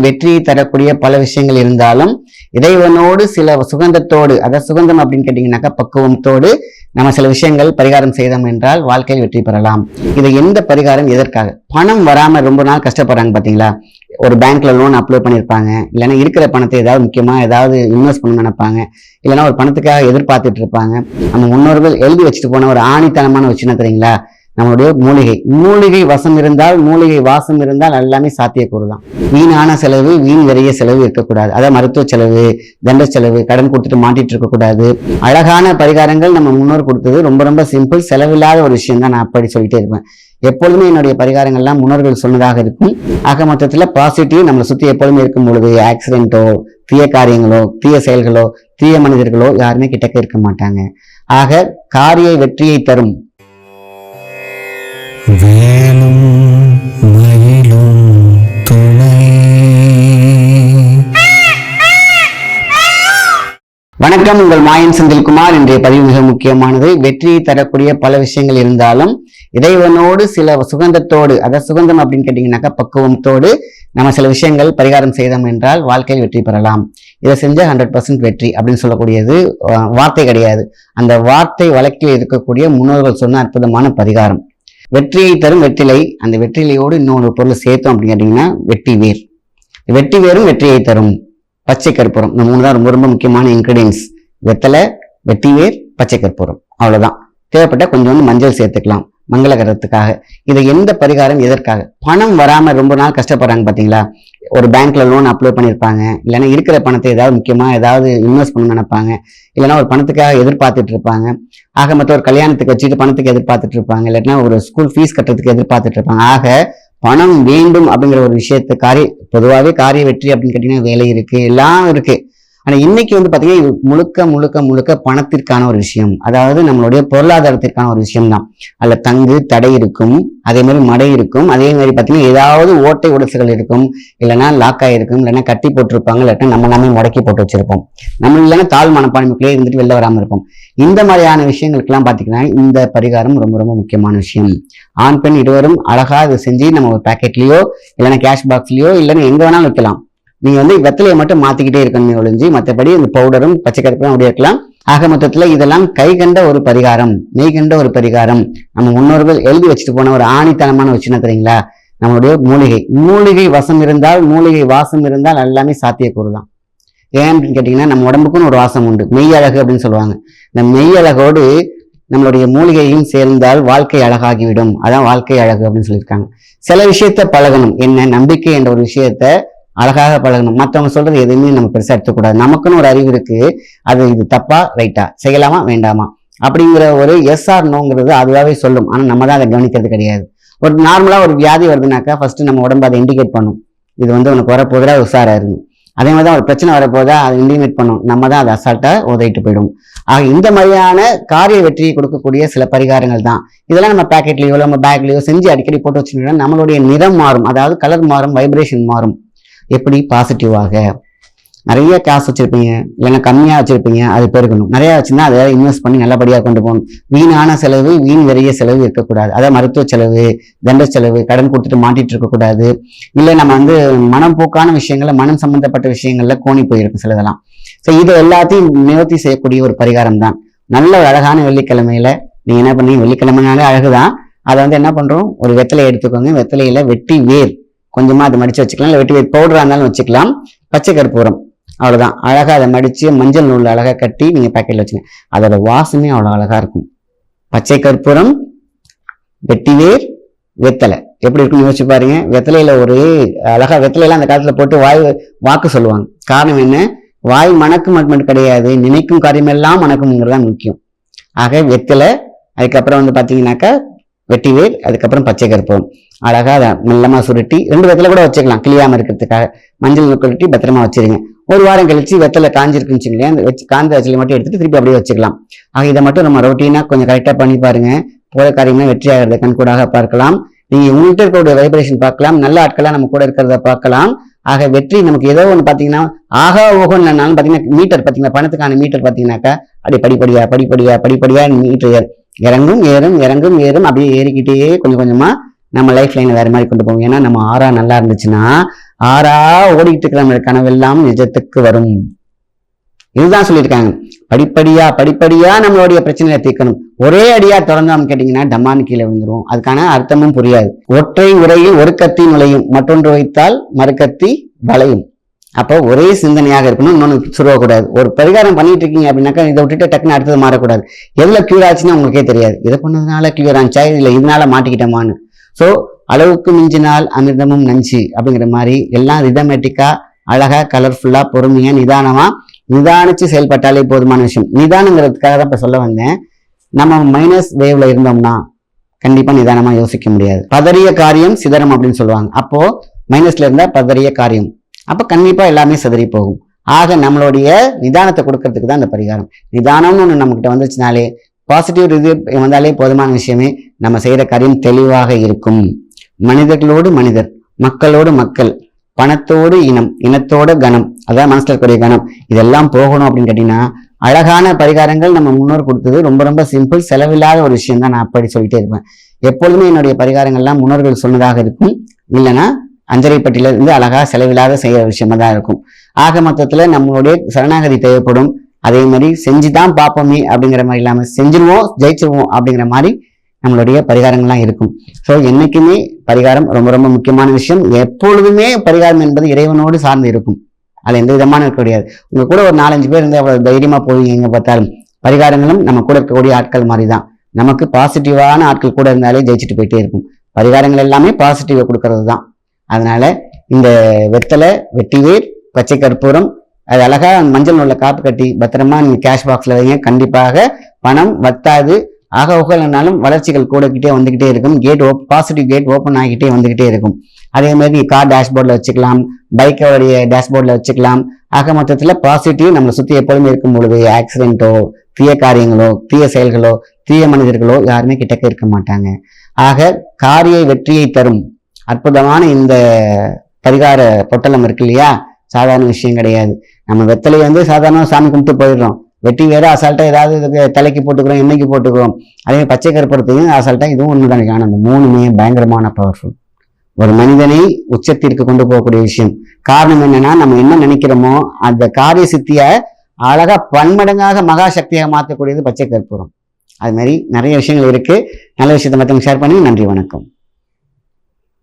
வெற்றியை தரக்கூடிய பல விஷயங்கள் இருந்தாலும் இறைவனோடு சில சுகந்தத்தோடு, அதாவது சுகந்தம் அப்படின்னு கேட்டீங்கன்னாக்கா பக்குவத்தோடு நம்ம சில விஷயங்கள் பரிகாரம் செய்தோம் என்றால் வாழ்க்கையில் வெற்றி பெறலாம். இது எந்த பரிகாரம் எதற்காக? பணம் வராம ரொம்ப நாள் கஷ்டப்படுறாங்க பாத்தீங்களா? ஒரு பேங்க்ல லோன் அப்ளை பண்ணியிருப்பாங்க, இல்லைன்னா இருக்கிற பணத்தை ஏதாவது முக்கியமா ஏதாவது இன்வெஸ்ட் பண்ண நினைப்பாங்க, இல்லைன்னா ஒரு பணத்துக்காக எதிர்பார்த்துட்டு இருப்பாங்க. நம்ம முன்னோர்கள் எழுதி வச்சுட்டு போன ஒரு ஆணித்தனமான விஷயம் தெரியுங்களா? நம்மளுடைய மூலிகை வசம் இருந்தால், மூலிகை வாசம் இருந்தால் எல்லாமே சாத்தியக்கூறு தான். வீணான செலவு, வீண் விரைய செலவு இருக்கக்கூடாது. அதாவது மருத்துவ செலவு, தண்ட செலவு, கடன் கொடுத்துட்டு மாட்டிட்டு இருக்கக்கூடாது. அழகான பரிகாரங்கள் நம்ம முன்னோர் கொடுத்தது ரொம்ப ரொம்ப சிம்பிள், செலவில்லாத ஒரு விஷயம் தான். நான் அப்படி சொல்லிட்டே இருப்பேன். எப்பொழுதுமே என்னுடைய பரிகாரங்கள்லாம் முன்னோர்கள் சொன்னதாக இருக்கும். ஆக மொத்தத்துல பாசிட்டிவ் நம்மளை சுத்தி எப்பொழுதுமே இருக்கும் பொழுது ஆக்சிடென்ட்டோ, தீய காரியங்களோ, தீய செயல்களோ, தீய மனிதர்களோ யாருமே கிட்டக்க இருக்க மாட்டாங்க. ஆக காரிய வெற்றியை தரும். வேலும் மயிலும் துணை. வணக்கம், உங்கள் மாயன் செந்தில்குமார். இன்றைய பதிவு மிக முக்கியமானது. வெற்றியை தரக்கூடிய பல விஷயங்கள் இருந்தாலும் இறைவனோடு சில சுகந்தத்தோடு, அதாவது சுகந்தம் அப்படின்னு கேட்டீங்கன்னாக்கா பக்குவத்தோடு நம்ம சில விஷயங்கள் பரிகாரம் செய்தோம் என்றால் வாழ்க்கையில் வெற்றி பெறலாம். இதை செஞ்ச 100% வெற்றி அப்படின்னு சொல்லக்கூடியது வார்த்தை கிடையாது. அந்த வார்த்தை வழக்கில் இருக்கக்கூடிய முன்னோர்கள் சொன்ன அற்புதமான பரிகாரம். வெற்றியை தரும் வெற்றிலை. அந்த வெற்றிலையோடு இன்னொரு பொருள் சேர்த்தோம் அப்படின்னு கேட்டீங்கன்னா வெட்டி வேர். வெட்டி வேரும் வெற்றியை தரும். பச்சை கற்பூரம். இந்த 3 தான் ரொம்ப ரொம்ப முக்கியமான இன்கிரீடியன்ஸ். வெத்தலை, வெட்டி வேர், பச்சை கற்பூரம். அவ்வளவுதான். தேவைப்பட்ட கொஞ்சோண்டு மஞ்சள் சேர்த்துக்கலாம் மங்களகரத்துக்காக. இதை எந்த பரிகாரம் எதற்காக? பணம் வராம ரொம்ப நாள் கஷ்டப்படுறாங்க பாத்தீங்களா? ஒரு பேங்க்ல லோன் அப்ளை பண்ணியிருப்பாங்க, இல்லைன்னா இருக்கிற பணத்தை ஏதாவது முக்கியமா ஏதாவது இன்வெஸ்ட் பண்ண நினைப்பாங்க, இல்லைன்னா ஒரு பணத்துக்காக எதிர்பார்த்துட்டு இருப்பாங்க. ஆக மொத்தம் ஒரு கல்யாணத்துக்கு வச்சுட்டு பணத்துக்கு எதிர்பார்த்துட்டு இருப்பாங்க, இல்லைன்னா ஒரு ஸ்கூல் ஃபீஸ் கட்டுறதுக்கு எதிர்பார்த்துட்டு இருப்பாங்க. ஆக பணம் வேண்டும் அப்படிங்கிற ஒரு விஷயத்து பொதுவாகவே காரிய வெற்றி அப்படின்னு கேட்டீங்கன்னா வேலை இருக்கு, எல்லாம் இருக்கு. ஆனா இன்னைக்கு பாத்தீங்கன்னா இது முழுக்க முழுக்க முழுக்க பணத்திற்கான ஒரு விஷயம். அதாவது நம்மளுடைய பொருளாதாரத்திற்கான ஒரு விஷயம் தான். அதுல தங்கு தடை இருக்கும், அதே மாதிரி மடை இருக்கும், அதே மாதிரி பாத்தீங்கன்னா ஏதாவது ஓட்டை உடசுகள் இருக்கும், இல்லைன்னா லாக் ஆயிருக்கும், இல்லைன்னா கட்டி போட்டிருப்பாங்க, இல்லாட்டா நம்ம எல்லாமே முடக்கி போட்டு வச்சிருப்போம். நம்ம இல்லைன்னா தாழ் மனப்பான்மைக்குள்ளே இருந்துட்டு வெளில வராம இருப்போம். இந்த மாதிரியான விஷயங்களுக்கெல்லாம் பாத்தீங்கன்னா இந்த பரிகாரம் ரொம்ப ரொம்ப முக்கியமான விஷயம். ஆண் பெண் இருவரும் அழகா இதை செஞ்சு நம்ம ஒரு பேக்கெட்லயோ, இல்லைன்னா கேஷ் பாக்ஸ்லயோ, இல்லைன்னா எங்க வேணாலும் வைக்கலாம். நீங்க வெத்தலையை மட்டும் மாத்திக்கிட்டே இருக்கணும் ஒழிஞ்சு, மற்றபடி இந்த பவுடரும் பச்சை கருப்பும் அப்படி இருக்கலாம். ஆக மொத்தத்துல இதெல்லாம் கை கண்ட ஒரு பரிகாரம், மெய் கண்ட ஒரு பரிகாரம். நம்ம முன்னோர்கள் எழுதி வச்சுட்டு போன ஒரு ஆணித்தனமான விஷயம் தெரியுங்களா? நம்மளுடைய மூலிகை வசம் இருந்தால், மூலிகை வாசம் இருந்தால் எல்லாமே சாத்தியக்கூறு தான். ஏன் அப்படின்னு கேட்டீங்கன்னா, நம்ம உடம்புக்குன்னு ஒரு வாசம் உண்டு, மெய் அழகு அப்படின்னு சொல்லுவாங்க. இந்த மெய் அழகோடு நம்மளுடைய மூலிகையும் சேர்ந்தால் வாழ்க்கை அழகாகிவிடும். அதான் வாழ்க்கை அழகு அப்படின்னு சொல்லியிருக்காங்க. சில விஷயத்த பழகணும். என்ன? நம்பிக்கை என்ற ஒரு விஷயத்த அழகாக பழகணும். மற்றவங்க சொல்றது எதுவுமே நம்ம பெருசா எடுத்துக்கூடாது. நமக்குன்னு ஒரு அறிவு இருக்கு. அது இது தப்பா ரைட்டா, செய்யலாமா வேண்டாமா அப்படிங்கிற ஒரு எஸ் ஆர் நோங்கிறது அதுவாகவே சொல்லும். ஆனா நம்ம தான் அதை கவனிக்கிறது கிடையாது. ஒரு நார்மலா ஒரு வியாதி வருதுனாக்கா ஃபர்ஸ்ட் நம்ம உடம்பு அதை இண்டிகேட் பண்ணும். இது உனக்கு வரப்போதா உஷாரா இருக்கும். அதே மாதிரி தான் ஒரு பிரச்சனை வரப்போதா அதை இண்டிகேட் பண்ணும். நம்ம தான் அதை அசால்ட்டா உதவிட்டு போயிடும். ஆக இந்த மாதிரியான காரிய வெற்றியை கொடுக்கக்கூடிய சில பரிகாரங்கள் தான் இதெல்லாம். நம்ம பேக்கெட்லயோ நம்ம பேக்லயோ செஞ்சு அடிக்கடி போட்டு வச்சுட்டோம்னா நம்மளுடைய நிறம் மாறும், அதாவது கலர் மாறும், வைப்ரேஷன் மாறும். எப்படி? பாசிட்டிவாக. நிறைய காசு வச்சிருப்பீங்க, இல்லைன்னா கம்மியா வச்சிருப்பீங்க, அது பெருகணும். நிறைய வச்சுன்னா அதை இன்வெஸ்ட் பண்ணி நல்லபடியா கொண்டு போகணும். வீணான செலவு, வீண் விரைய செலவு இருக்கக்கூடாது. அதாவது மருத்துவ செலவு, தண்ட செலவு, கடன் கொடுத்துட்டு மாட்டிட்டு இருக்கக்கூடாது. இல்லை நம்ம மனம் போக்கான விஷயங்கள்ல, மனம் சம்பந்தப்பட்ட விஷயங்கள்ல கோணி போயிருக்கும் சிலதெல்லாம். ஸோ இது எல்லாத்தையும் நிவர்த்தி செய்யக்கூடிய ஒரு பரிகாரம் தான். நல்ல ஒரு அழகான வெள்ளிக்கிழமையில நீங்க என்ன பண்ணீங்க? வெள்ளிக்கிழமைனாலே அழகுதான். அதை என்ன பண்றோம்? ஒரு வெத்தலையை எடுத்துக்கோங்க. வெத்தலையில வெட்டி வேர் கொஞ்சமா அதை மடிச்சு வச்சுக்கலாம், இல்லை வெட்டி வேர் பவுடரா இருந்தாலும் வச்சுக்கலாம். பச்சை கற்பூரம், அவ்வளவுதான். அழகா அதை மடிச்சு மஞ்சள் நூல் அழகா கட்டி நீங்க பேக்கெட்ல வச்சுங்க. அதோட வாசமே அவ்வளவு அழகா இருக்கும். பச்சை கற்பூரம், வெட்டி வேர், வெத்தலை எப்படி இருக்குன்னு யோசிச்சு பாருங்க. வெத்தலையில ஒரு அழகா வெத்தலையெல்லாம் அந்த காலத்துல போட்டு வாக்கு சொல்லுவாங்க. காரணம் என்ன? வாய் மணக்கும் மட்டும் கிடையாது, நினைக்கும் காரியமெல்லாம் மணக்கும்ங்கிறதா முக்கியம். ஆக வெத்தலை, அதுக்கப்புறம் பாத்தீங்கன்னாக்கா வெட்டி வேர், அதுக்கப்புறம் பச்சை கற்பூரம் அழகா அதை மெல்லமா சுருட்டி 2 வெத்தலை கூட வச்சுக்கலாம், கிளியாம இருக்கிறதுக்காக. மஞ்சள் சுருட்டி பத்திரமா வச்சிருங்க. ஒரு வாரம் கழிச்சு வெத்தலை காஞ்சிருக்குன்னு இல்லையா, அந்த காந்த வெத்தலை மட்டும் எடுத்துட்டு திருப்பி அப்படியே வச்சுக்கலாம். ஆக இதை மட்டும் நம்ம ரொட்டீனா கொஞ்சம் கரெக்டா பண்ணி பாருங்க. போல காரியம்லாம் வெற்றி ஆகிறத கண்கூடாக பார்க்கலாம். நீங்க உங்கள்கிட்ட இருக்கக்கூடிய வைப்ரேஷன் பார்க்கலாம், நல்ல ஆட்களா நம்ம கூட இருக்கிறத பார்க்கலாம். ஆக வெற்றி நமக்கு ஏதோ ஒன்று பாத்தீங்கன்னா ஆகா ஓகோ இல்லைனாலும் பாத்தீங்கன்னா மீட்டர் பாத்தீங்கன்னா, பணத்துக்கான மீட்டர் பாத்தீங்கன்னாக்கா அப்படி படிப்படியா மீட்டர் இறங்கும் ஏறும் இறங்கும் ஏறும் அப்படியே ஏறிக்கிட்டே கொஞ்சம் கொஞ்சமா நம்ம லைஃப் லைனை வேற மாதிரி கொண்டு போவோம். ஏன்னா நம்ம ஆறா நல்லா இருந்துச்சுன்னா ஆறா ஓடிட்டு இருக்கிற நம்ம கனவெல்லாம் நிஜத்துக்கு வரும். இதுதான் சொல்லியிருக்காங்க. படிப்படியா நம்மளுடைய பிரச்சனையை தீர்க்கணும். ஒரே அடியா திறந்தோம் கேட்டீங்கன்னா டம்மான்னு கீழே விழுந்துரும். அதுக்கான அர்த்தமும் புரியாது. ஒற்றை உரையில் ஒரு கத்தி நுழையும், மற்றொன்று வைத்தால் மறுக்கத்தி வளையும். அப்போ ஒரே சிந்தனையாக இருக்கணும், இன்னொன்னு சுருவக்கூடாது. ஒரு பரிகாரம் பண்ணிட்டு இருக்கீங்க அப்படின்னாக்கா இதை விட்டுட்டு டக்குன்னு அடுத்தது மாறக்கூடாது. எதுல கியூர் ஆச்சுன்னா உங்களுக்கே தெரியாது. இதை பண்ணதுனால கியூர் ஆச்சா இல்ல இதனால மாட்டிக்கிட்டோமான்னு. ஸோ அளவுக்கு மிஞ்சினால் அமிர்தமும் நஞ்சு அப்படிங்கிற மாதிரி எல்லாம் ரிதமேட்டிக்கா அழகா கலர்ஃபுல்லா பொறுமையா நிதானிச்சு செயல்பட்டாலே போதுமான விஷயம். நிதானங்கிறதுக்காக தான் இப்ப சொல்ல வந்தேன். நம்ம மைனஸ் வேவ்ல இருந்தோம்னா கண்டிப்பா நிதானமா யோசிக்க முடியாது. பதறிய காரியம் சிதறம் அப்படின்னு சொல்லுவாங்க. அப்போ மைனஸ்ல இருந்தா பதறிய காரியம், அப்ப கண்டிப்பா எல்லாமே சிதறி போகும். ஆக நம்மளுடைய நிதானத்தை கொடுக்கறதுக்கு தான் இந்த பரிகாரம். நிதானம்னு ஒண்ணு நம்ம கிட்ட வந்துச்சுனாலே, பாசிட்டிவ் ரிவ்யூ வந்தாலே போதுமான விஷயமே. நம்ம செய்யற காரியம் தெளிவாக இருக்கும். மனிதர்களோடு மனிதர், மக்களோடு மக்கள், பணத்தோடு இனம், இனத்தோட கணம், அதான் மனசுல இருக்கக்கூடிய கணம், இதெல்லாம் போகணும் அப்படின்னு கேட்டீங்கன்னா அழகான பரிகாரங்கள் நம்ம முன்னோர் கொடுத்தது ரொம்ப ரொம்ப சிம்பிள், செலவில்லாத ஒரு விஷயம் தான். நான் அப்படி சொல்லிட்டே இருப்பேன். எப்பொழுதுமே என்னுடைய பரிகாரங்கள்லாம் முன்னோர்கள் சொன்னதாக இருக்கும், இல்லைன்னா அஞ்சரை பட்டியல இருந்து அழகா செலவில்லாத செய்யற விஷயமா தான் இருக்கும். ஆக மொத்தத்துல நம்மளுடைய சரணாகதி தேவைப்படும். அதே மாதிரி செஞ்சுதான் பார்ப்போமே அப்படிங்கிற மாதிரி இல்லாம செஞ்சிருவோம் ஜெயிச்சிருவோம் அப்படிங்கிற மாதிரி நம்மளுடைய பரிகாரங்கள்லாம் இருக்கும். ஸோ என்னைக்குமே பரிகாரம் ரொம்ப ரொம்ப முக்கியமான விஷயம். எப்பொழுதுமே பரிகாரம் என்பது இறைவனோடு சார்ந்து இருக்கும். அதுல எந்த விதமான இருக்க முடியாது. உங்க கூட ஒரு 4-5 பேர் இருந்து அவ்வளவு தைரியமா போவீங்க எங்க பார்த்தாலும். பரிகாரங்களும் நம்ம கூட இருக்கக்கூடிய ஆட்கள் மாதிரி தான். நமக்கு பாசிட்டிவான ஆட்கள் கூட இருந்தாலே ஜெயிச்சுட்டு போயிட்டே இருக்கும். பரிகாரங்கள் எல்லாமே பாசிட்டிவை கொடுக்கறது தான். அதனால இந்த வெத்தலை, வெட்டிவேர், பச்சை கற்பூரம், அது அழகா மஞ்சள் நூல்ல காப்பு கட்டி பத்திரமா நீங்க கேஷ் பாக்ஸ்ல வைங்க. கண்டிப்பாக பணம் வத்தாது. ஆக உகலனாலும் வளர்ச்சிகள் கூடக்கிட்டே வந்துகிட்டே இருக்கும். பாசிட்டிவ் கேட் ஓப்பன் ஆகிட்டே வந்துகிட்டே இருக்கும். அதே மாதிரி கார் டேஷ்போர்ட்ல வச்சுக்கலாம், பைக்கோடைய டேஷ்போர்ட்ல வச்சுக்கலாம். ஆக மொத்தத்துல பாசிட்டிவ் நம்மளை சுத்தி எப்பொழுதுமே இருக்கும் பொழுது ஆக்சிடென்ட்டோ, தீய காரியங்களோ, தீய செயல்களோ, தீய மனிதர்களோ யாருமே கிட்டக்க இருக்க மாட்டாங்க. ஆக காரிய வெற்றியை தரும் அற்புதமான இந்த பரிகார பொட்டலம் இருக்கு இல்லையா, சாதாரண விஷயம் கிடையாது. நம்ம வெத்தலை சாதாரண சாமி கும்பிட்டு போயிடுறோம். வெட்டி வேற அசால்ட்டா ஏதாவது தலைக்கு போட்டுக்கிறோம், எண்ணெய்க்கு போட்டுக்கிறோம். அதே பச்சை கருப்படுத்தையும் அசால்ட்டா இதுவும் ஒண்ணுதானே. ஆனால் அந்த மூணுமே பயங்கரமான பவர்ஃபுல். ஒரு மனிதனை உச்சத்திற்கு கொண்டு போகக்கூடிய விஷயம். காரணம் என்னன்னா, நம்ம என்ன நினைக்கிறோமோ அந்த காரிய சித்திய அழகா பன்மடங்காக மகா சக்தியாக மாற்றக்கூடியது பச்சை கற்பூரம். அது மாதிரி நிறைய விஷயங்கள் இருக்கு. நல்ல விஷயத்தை மற்றவங்க ஷேர் பண்ணி. நன்றி, வணக்கம்.